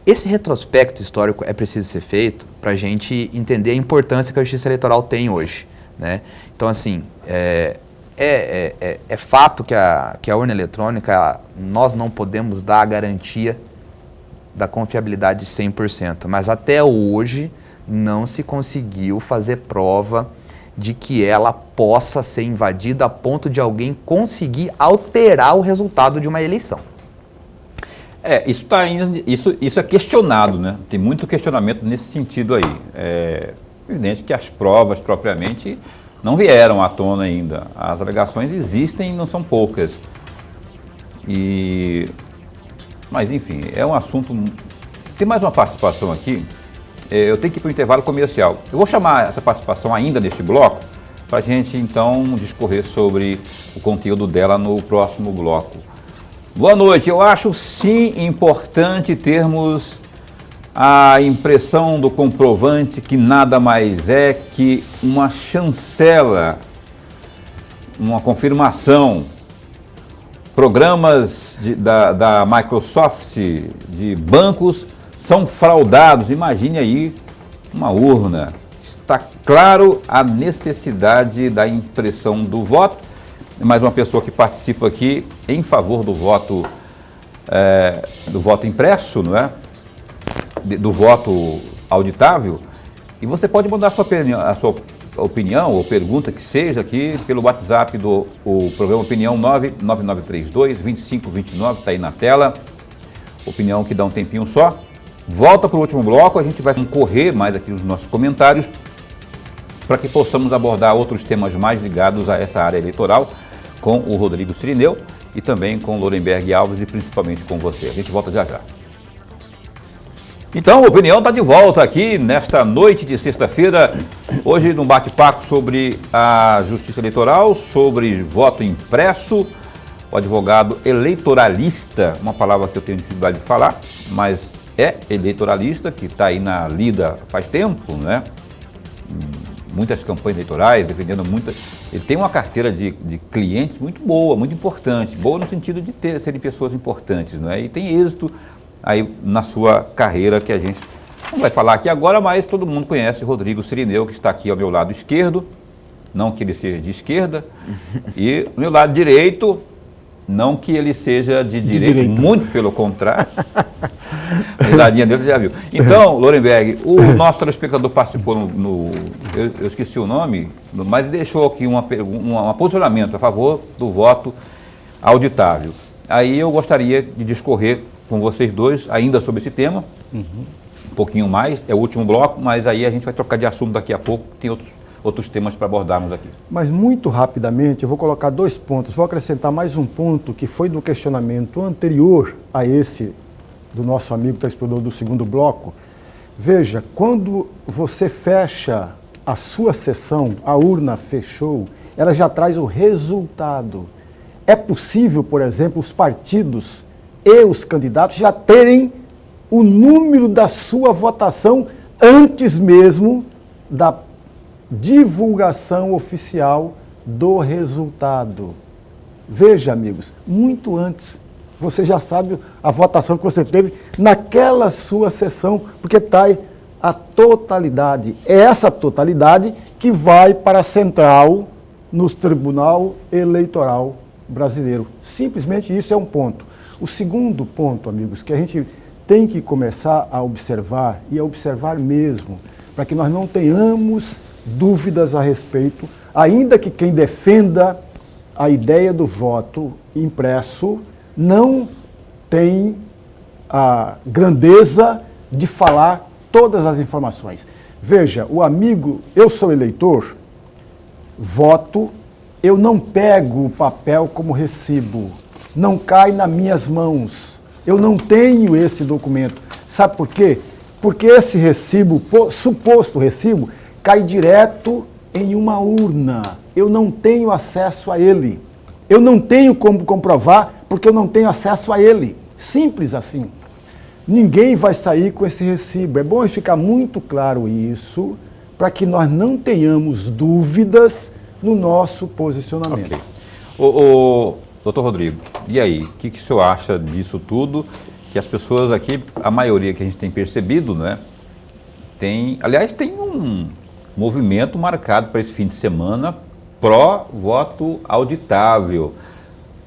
esse retrospecto histórico é preciso ser feito para a gente entender a importância que a Justiça Eleitoral tem hoje, né? Então, assim, é fato que a urna eletrônica, nós não podemos dar a garantia da confiabilidade de 100%, mas até hoje não se conseguiu fazer prova de que ela possa ser invadida a ponto de alguém conseguir alterar o resultado de uma eleição. Isso é questionado, né? Tem muito questionamento nesse sentido aí. É evidente que as provas propriamente não vieram à tona ainda. As alegações existem e não são poucas. Mas enfim, é um assunto... Tem mais uma participação aqui. Eu tenho que ir para o intervalo comercial. Eu vou chamar essa participação ainda neste bloco para a gente então discorrer sobre o conteúdo dela no próximo bloco. Boa noite. Eu acho sim importante termos a impressão do comprovante, que nada mais é que uma chancela, uma confirmação. Programas da Microsoft, de bancos, são fraudados. Imagine aí uma urna. Está claro a necessidade da impressão do voto. Mais uma pessoa que participa aqui em favor do voto impresso, não é? Do voto auditável. E você pode mandar a sua opinião ou pergunta que seja aqui pelo WhatsApp do programa Opinião 99932-2529, está aí na tela. Opinião que dá um tempinho só. Volta para o último bloco, a gente vai correr mais aqui nos nossos comentários para que possamos abordar outros temas mais ligados a essa área eleitoral com o Rodrigo Cirineu e também com o Lorenberg Alves e principalmente com você. A gente volta já já. Então, a Opinião está de volta aqui nesta noite de sexta-feira, hoje num bate-papo sobre a Justiça Eleitoral, sobre voto impresso, o advogado eleitoralista, uma palavra que eu tenho dificuldade de falar, mas é eleitoralista, que está aí na lida faz tempo, né? Muitas campanhas eleitorais, defendendo muitas. Ele tem uma carteira de clientes muito boa, muito importante, boa no sentido de serem pessoas importantes, né? E tem êxito aí na sua carreira, que a gente não vai falar aqui agora, mas todo mundo conhece o Rodrigo Cirineu, que está aqui ao meu lado esquerdo, não que ele seja de esquerda, e ao meu lado direito, não que ele seja de direita, muito pelo contrário. A risadinha dele você já viu. Então, Lorenberg, o nosso telespectador participou eu esqueci o nome, mas deixou aqui um posicionamento a favor do voto auditável. Aí eu gostaria de discorrer com vocês dois ainda sobre esse tema, um pouquinho mais, é o último bloco, mas aí a gente vai trocar de assunto daqui a pouco, tem outros temas para abordarmos aqui. Mas muito rapidamente, eu vou colocar 2 pontos, vou acrescentar mais um ponto que foi do questionamento anterior a esse do nosso amigo telespectador do segundo bloco. Veja, quando você fecha a sua sessão, a urna fechou, ela já traz o resultado. É possível, por exemplo, os partidos e os candidatos já terem o número da sua votação antes mesmo da divulgação oficial do resultado. Veja, amigos, muito antes. Você já sabe a votação que você teve naquela sua sessão, porque está a totalidade. É essa totalidade que vai para a central no Tribunal Eleitoral Brasileiro. Simplesmente isso é um ponto. O segundo ponto, amigos, que a gente tem que começar a observar, e a observar mesmo, para que nós não tenhamos dúvidas a respeito, ainda que quem defenda a ideia do voto impresso não tem a grandeza de falar todas as informações. Veja, o amigo, eu sou eleitor, voto, eu não pego o papel como recibo, não cai nas minhas mãos, eu não tenho esse documento. Sabe por quê? Porque esse recibo, suposto recibo, cai direto em uma urna. Eu não tenho acesso a ele. Eu não tenho como comprovar porque eu não tenho acesso a ele. Simples assim. Ninguém vai sair com esse recibo. É bom ficar muito claro isso, para que nós não tenhamos dúvidas no nosso posicionamento. Ok. Doutor Rodrigo, e aí? O que o senhor acha disso tudo? Que as pessoas aqui, a maioria que a gente tem percebido, né? Tem um movimento marcado para esse fim de semana pró-voto auditável.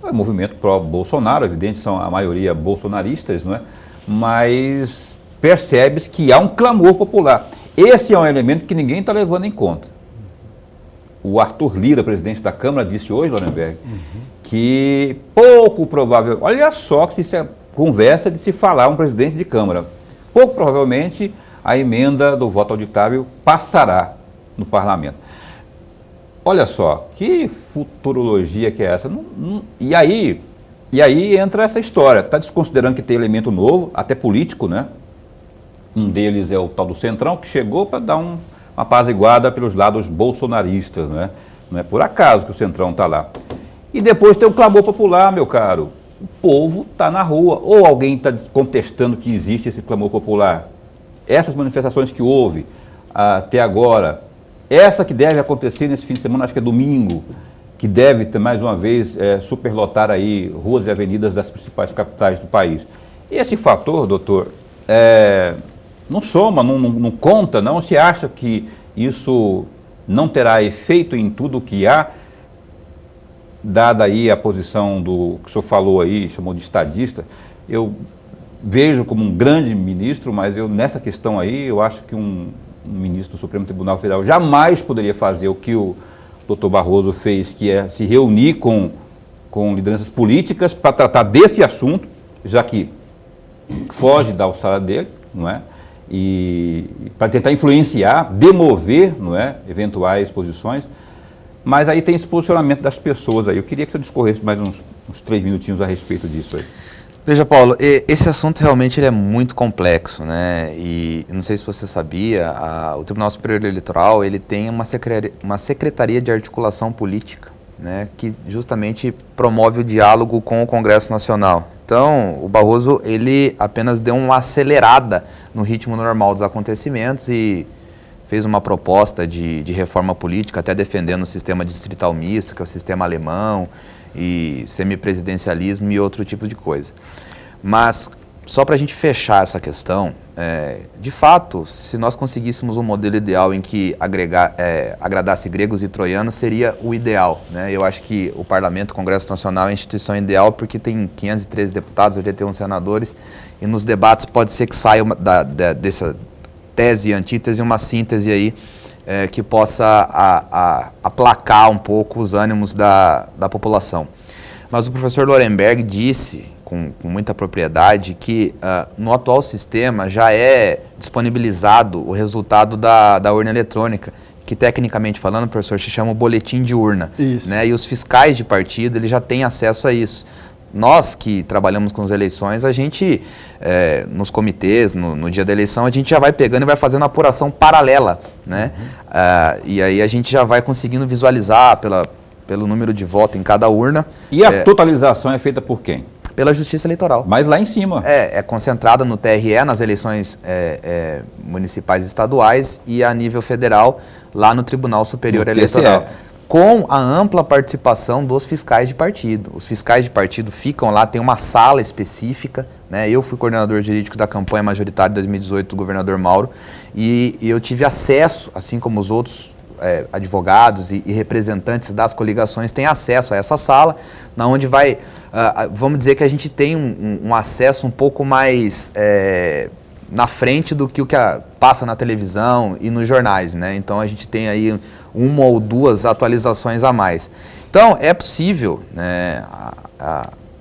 É um movimento pró-Bolsonaro, evidente, são a maioria bolsonaristas, não é? Mas percebe-se que há um clamor popular. Esse é um elemento que ninguém está levando em conta. O Arthur Lira, presidente da Câmara, disse hoje, Lorenberg, que pouco provável, olha só que se conversa de se falar um presidente de Câmara, pouco provavelmente a emenda do voto auditável passará no parlamento. Olha só, que futurologia que é essa? E aí entra essa história, está desconsiderando que tem elemento novo, até político, né? Um deles é o tal do Centrão, que chegou para dar uma apaziguada pelos lados bolsonaristas, né? Não é por acaso que o Centrão está lá. E depois tem o clamor popular, meu caro. O povo está na rua. Ou alguém está contestando que existe esse clamor popular. Essas manifestações que houve até agora, essa que deve acontecer nesse fim de semana, acho que é domingo, que deve ter mais uma vez superlotar aí ruas e avenidas das principais capitais do país. Esse fator, doutor, não soma, não conta, não? Se acha que isso não terá efeito em tudo o que há, dada aí a posição do que o senhor falou aí, chamou de estadista, eu vejo como um grande ministro, mas nessa questão aí, eu acho que um ministro do Supremo Tribunal Federal jamais poderia fazer o que o doutor Barroso fez, que é se reunir com lideranças políticas para tratar desse assunto, já que foge da alçada dele, não é? E para tentar influenciar, demover, não é, eventuais posições. Mas aí tem esse posicionamento das pessoas aí. Eu queria que você discorresse mais uns 3 minutinhos a respeito disso aí. Veja, Paulo, esse assunto realmente ele é muito complexo, né? E não sei se você sabia, o Tribunal Superior Eleitoral ele tem uma secretaria de articulação política, né? Que justamente promove o diálogo com o Congresso Nacional. Então, o Barroso ele apenas deu uma acelerada no ritmo normal dos acontecimentos e fez uma proposta de reforma política, até defendendo o sistema distrital misto, que é o sistema alemão, e semipresidencialismo e outro tipo de coisa. Mas, só para a gente fechar essa questão, de fato, se nós conseguíssemos um modelo ideal em que agradasse gregos e troianos, seria o ideal, né? Eu acho que o Parlamento, o Congresso Nacional é a instituição ideal porque tem 513 deputados, 81 senadores, e nos debates pode ser que saia dessa tese e antítese uma síntese aí que possa aplacar um pouco os ânimos da população. Mas o professor Lorenberg disse, com muita propriedade, que no atual sistema já é disponibilizado o resultado da urna eletrônica, que tecnicamente falando, professor, se chama o boletim de urna. Isso. Né? E os fiscais de partido eles já têm acesso a isso. Nós que trabalhamos com as eleições, a gente, nos comitês, no dia da eleição, a gente já vai pegando e vai fazendo apuração paralela, né? E aí a gente já vai conseguindo visualizar pelo número de voto em cada urna. E a totalização é feita por quem? Pela Justiça Eleitoral. Mas lá em cima. É concentrada no TRE, nas eleições municipais e estaduais, e a nível federal, lá no Tribunal Superior Eleitoral. Com a ampla participação dos fiscais de partido. Os fiscais de partido ficam lá, tem uma sala específica, né? Eu fui coordenador jurídico da campanha majoritária de 2018 do governador Mauro e eu tive acesso, assim como os outros advogados e representantes das coligações têm acesso a essa sala, na onde vai, vamos dizer que a gente tem um acesso um pouco mais na frente do que passa na televisão e nos jornais, né? Então a gente tem aí uma ou duas atualizações a mais. Então é possível, né,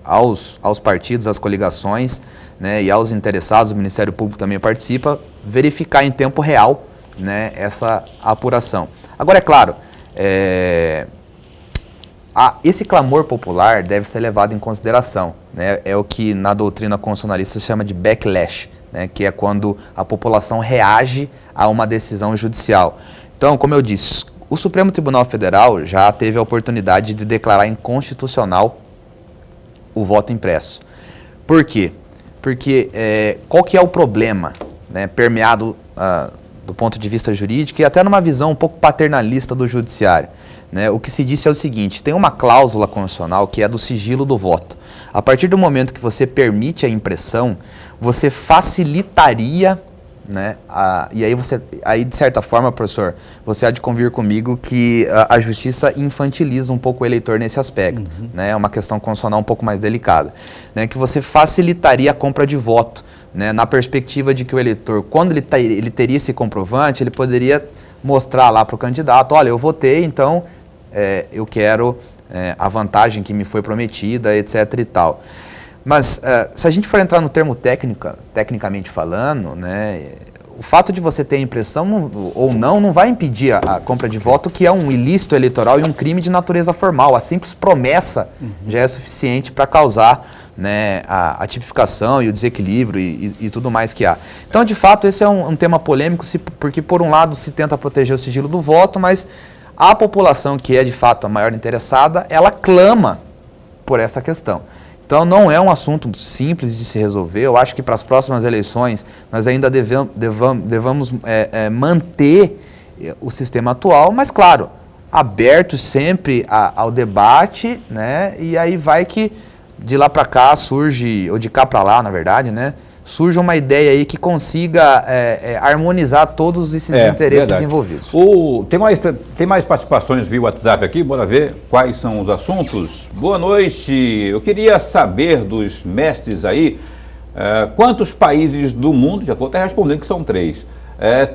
aos partidos, às coligações, né, e aos interessados, o Ministério Público também participa, verificar em tempo real, né, essa apuração. Agora é claro, esse clamor popular deve ser levado em consideração, né? É o que na doutrina constitucionalista se chama de backlash, né, que é quando a população reage a uma decisão judicial. Então, como eu disse, o Supremo Tribunal Federal já teve a oportunidade de declarar inconstitucional o voto impresso. Por quê? Porque qual que é o problema, né, permeado do ponto de vista jurídico e até numa visão um pouco paternalista do judiciário, né? O que se disse é o seguinte: tem uma cláusula constitucional que é do sigilo do voto. A partir do momento que você permite a impressão, você facilitaria, né, e aí de certa forma, professor, você há de convir comigo que a justiça infantiliza um pouco o eleitor nesse aspecto, né? É uma questão constitucional um pouco mais delicada, né, que você facilitaria a compra de voto, né, na perspectiva de que o eleitor, quando ele teria esse comprovante, ele poderia mostrar lá para o candidato: olha, eu votei, então eu quero a vantagem que me foi prometida, etc. e tal. Mas se a gente for entrar no termo tecnicamente falando, né, o fato de você ter a impressão ou não vai impedir a compra de voto, que é um ilícito eleitoral e um crime de natureza formal. A simples promessa já é suficiente para causar, né, a tipificação e o desequilíbrio e tudo mais que há. Então, de fato, esse é um tema polêmico, porque por um lado se tenta proteger o sigilo do voto, mas a população, que é de fato a maior interessada, ela clama por essa questão. Então, não é um assunto simples de se resolver. Eu acho que para as próximas eleições nós ainda devamos manter o sistema atual, mas, claro, aberto sempre ao debate, né? E aí vai que de lá para cá surge, ou de cá para lá, na verdade, né, surge uma ideia aí que consiga harmonizar todos esses interesses verdade. envolvidos. Tem mais participações via WhatsApp aqui, bora ver quais são os assuntos. Boa noite, eu queria saber dos mestres aí, quantos países do mundo, já vou até respondendo que são 3,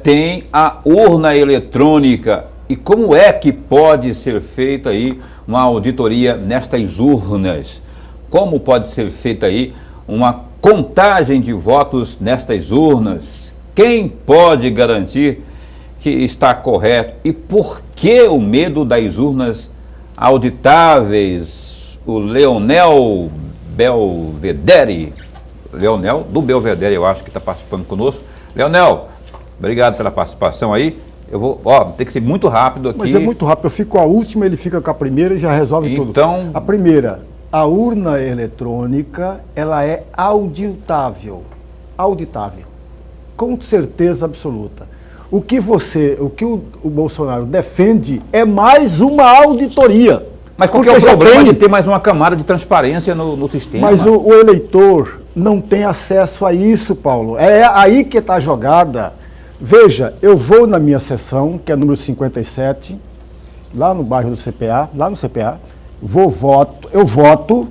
tem a urna eletrônica e como é que pode ser feita aí uma auditoria nestas urnas? Como pode ser feita aí uma contagem de votos nestas urnas? Quem pode garantir que está correto? E por que o medo das urnas auditáveis? O Leonel Belvedere, Leonel do Belvedere, eu acho que está participando conosco. Leonel, obrigado pela participação aí. Eu vou, tem que ser muito rápido aqui. Mas é muito rápido, eu fico com a última, ele fica com a primeira e já resolve tudo. Então, a primeira: a urna eletrônica, ela é auditável, com certeza absoluta. O que o Bolsonaro defende é mais uma auditoria. Mas qual que é o problema de ter mais uma camada de transparência no sistema? Mas o eleitor não tem acesso a isso, Paulo. É aí que está a jogada. Veja, eu vou na minha sessão, que é número 57, lá no bairro do CPA, lá no CPA, eu voto,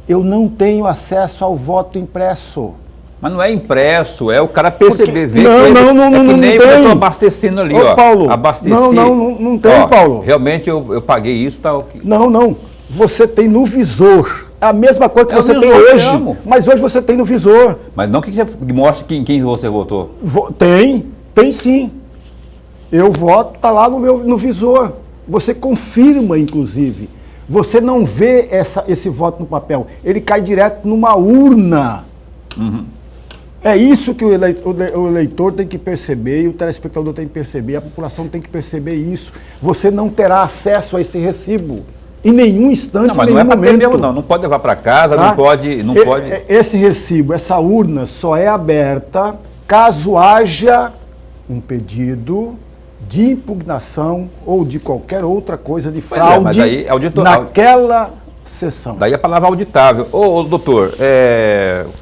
eu não tenho acesso ao voto impresso. Mas não é impresso, é o cara perceber, ver não, que nem tem. Eu estou abastecendo ali, Paulo, abasteci. Não tem, Paulo. Realmente eu paguei isso, tá ok. Não, você tem no visor. É a mesma coisa que você tem hoje, mas hoje você tem no visor. Mas não que você mostre quem você votou. Tem sim. Eu voto, está lá no visor. Você confirma, inclusive. Você não vê esse voto no papel. Ele cai direto numa urna. Uhum. É isso que o eleitor tem que perceber e o telespectador tem que perceber, a população tem que perceber isso. Você não terá acesso a esse recibo em nenhum instante, não, mas em nenhum não é momento. Mesmo, não pode levar para casa, tá? não pode... Esse recibo, essa urna só é aberta caso haja um pedido de impugnação ou de qualquer outra coisa de fraude mas aí, naquela sessão. Daí a palavra auditável. Ô doutor,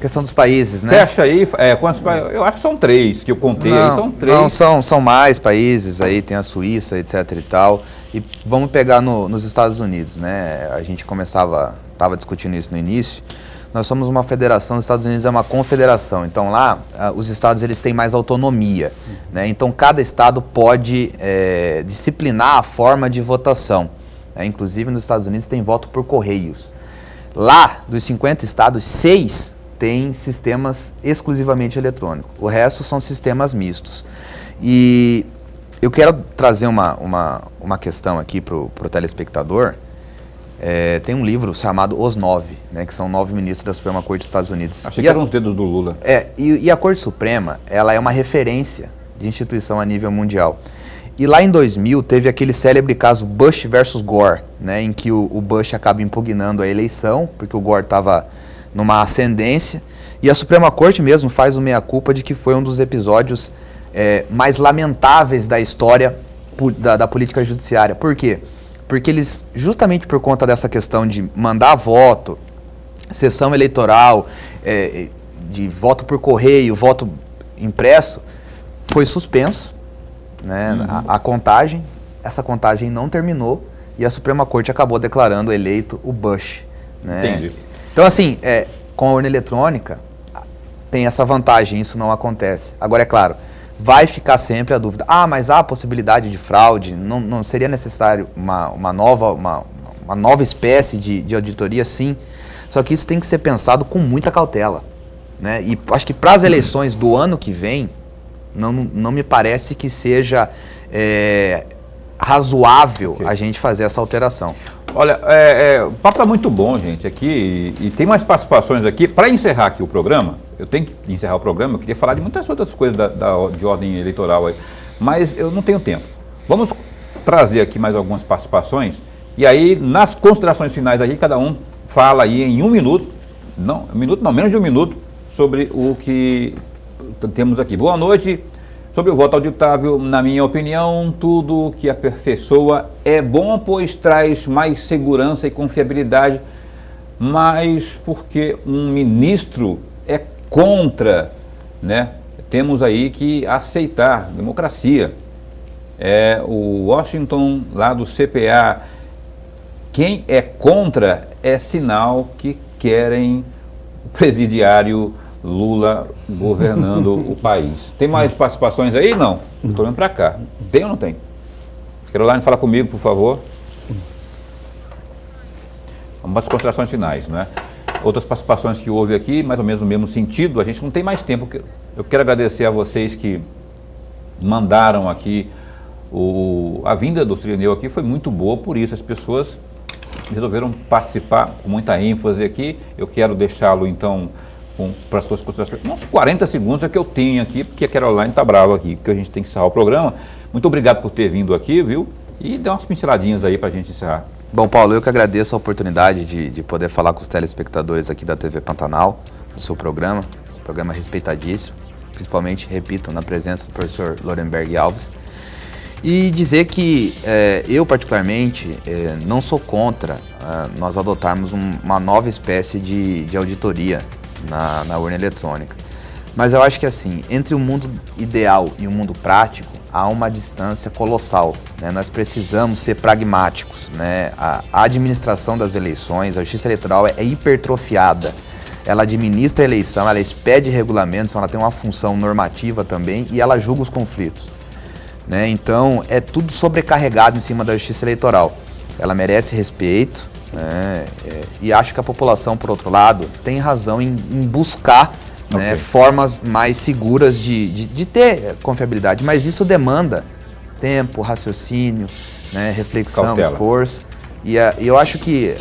questão dos países, né? Fecha aí, quantos países? Eu acho que são 3, que eu contei aí, são 3. Não, são mais países aí, tem a Suíça, etc e tal. E vamos pegar nos Estados Unidos, né? A gente estava discutindo isso no início. Nós somos uma federação, os Estados Unidos é uma confederação. Então lá, os estados eles têm mais autonomia, né? Então cada estado pode disciplinar a forma de votação. Inclusive nos Estados Unidos tem voto por correios. Lá, dos 50 estados, 6 têm sistemas exclusivamente eletrônicos. O resto são sistemas mistos. E eu quero trazer uma questão aqui para o telespectador. Tem um livro chamado Os Nove, né, que são 9 ministros da Suprema Corte dos Estados Unidos. Achei que eram os dedos do Lula. E a Corte Suprema, ela é uma referência de instituição a nível mundial. E lá em 2000 teve aquele célebre caso Bush versus Gore, né, em que o Bush acaba impugnando a eleição, porque o Gore estava numa ascendência, e a Suprema Corte mesmo faz o meia-culpa de que foi um dos episódios mais lamentáveis da história da política judiciária. Por quê? Porque eles, justamente por conta dessa questão de mandar voto, sessão eleitoral, de voto por correio, voto impresso, foi suspenso, né, a contagem. Essa contagem não terminou e a Suprema Corte acabou declarando eleito o Bush. Né? Entendi. Então, assim, com a urna eletrônica, tem essa vantagem, isso não acontece. Agora, é claro, vai ficar sempre a dúvida. Mas há a possibilidade de fraude? Não seria necessário uma nova espécie de auditoria? Sim. Só que isso tem que ser pensado com muita cautela. Né? E acho que para as eleições do ano que vem, não me parece que seja razoável a gente fazer essa alteração. Olha, o papo está muito bom, gente, aqui, e tem mais participações aqui. Para encerrar aqui o programa, eu tenho que encerrar o programa, eu queria falar de muitas outras coisas de ordem eleitoral aí, mas eu não tenho tempo. Vamos trazer aqui mais algumas participações, e aí, nas considerações finais aqui, cada um fala aí em menos de um minuto, sobre o que temos aqui. Boa noite. Sobre o voto auditável, na minha opinião, tudo que aperfeiçoa é bom, pois traz mais segurança e confiabilidade, mas porque um ministro é contra, né? Temos aí que aceitar, democracia. O Washington, lá do CPA, quem é contra é sinal que querem o presidiário Lula governando o país. Tem mais participações aí? Não. Estou olhando para cá. Tem ou não tem? Caroline, fala comigo, por favor. Vamos para as considerações finais, né? Outras participações que houve aqui, mais ou menos no mesmo sentido, a gente não tem mais tempo. Eu quero agradecer a vocês que mandaram aqui a vinda do Cirineu aqui, foi muito boa, por isso as pessoas resolveram participar com muita ênfase aqui. Eu quero deixá-lo, então, para as suas considerações. Uns 40 segundos é que eu tenho aqui, porque a Caroline está brava aqui, porque a gente tem que encerrar o programa. Muito obrigado por ter vindo aqui, viu? E dá umas pinceladinhas aí para a gente encerrar. Bom, Paulo, eu que agradeço a oportunidade de poder falar com os telespectadores aqui da TV Pantanal, do seu programa respeitadíssimo, principalmente, repito, na presença do professor Lorenberg Alves. E dizer que eu, particularmente, não sou contra nós adotarmos uma nova espécie de auditoria na urna eletrônica. Mas eu acho que assim, entre o mundo ideal e o mundo prático, há uma distância colossal. Né? Nós precisamos ser pragmáticos. Né? A administração das eleições, a justiça eleitoral é hipertrofiada. Ela administra a eleição, ela expede regulamentos, ela tem uma função normativa também e ela julga os conflitos. Né? Então, é tudo sobrecarregado em cima da justiça eleitoral. Ela merece respeito, né? E acho que a população, por outro lado, tem razão em buscar né, formas mais seguras de ter confiabilidade. Mas isso demanda tempo, raciocínio, né, reflexão, cautela, esforço. E eu acho que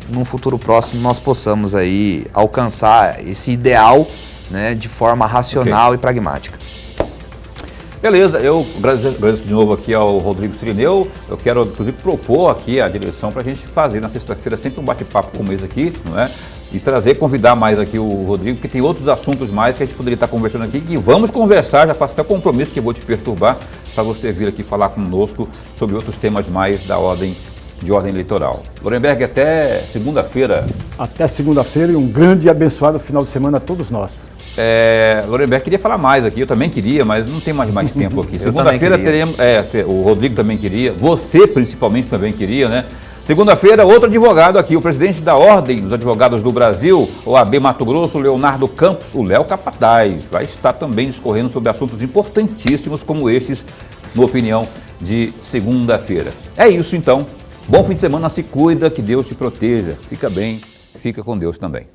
num futuro próximo nós possamos aí alcançar esse ideal né, de forma racional e pragmática. Beleza, eu agradeço de novo aqui ao Rodrigo Cirineu. Eu quero, inclusive, propor aqui a direção para a gente fazer na sexta-feira sempre um bate-papo como esse aqui, não é? E convidar mais aqui o Rodrigo, porque tem outros assuntos mais que a gente poderia estar conversando aqui. E vamos conversar, já faço até compromisso que eu vou te perturbar para você vir aqui falar conosco sobre outros temas mais de ordem eleitoral. Lorenberg, até segunda-feira. Até segunda-feira e um grande e abençoado final de semana a todos nós. Lorenberg queria falar mais aqui, eu também queria, mas não tem mais tempo aqui. Segunda-feira teremos, o Rodrigo também queria, você principalmente também queria, né? Segunda-feira, outro advogado aqui, o presidente da Ordem dos Advogados do Brasil, OAB Mato Grosso, Leonardo Campos, o Léo Capataz, vai estar também discorrendo sobre assuntos importantíssimos como estes, na opinião de segunda-feira. É isso então, bom fim de semana, se cuida, que Deus te proteja, fica bem, fica com Deus também.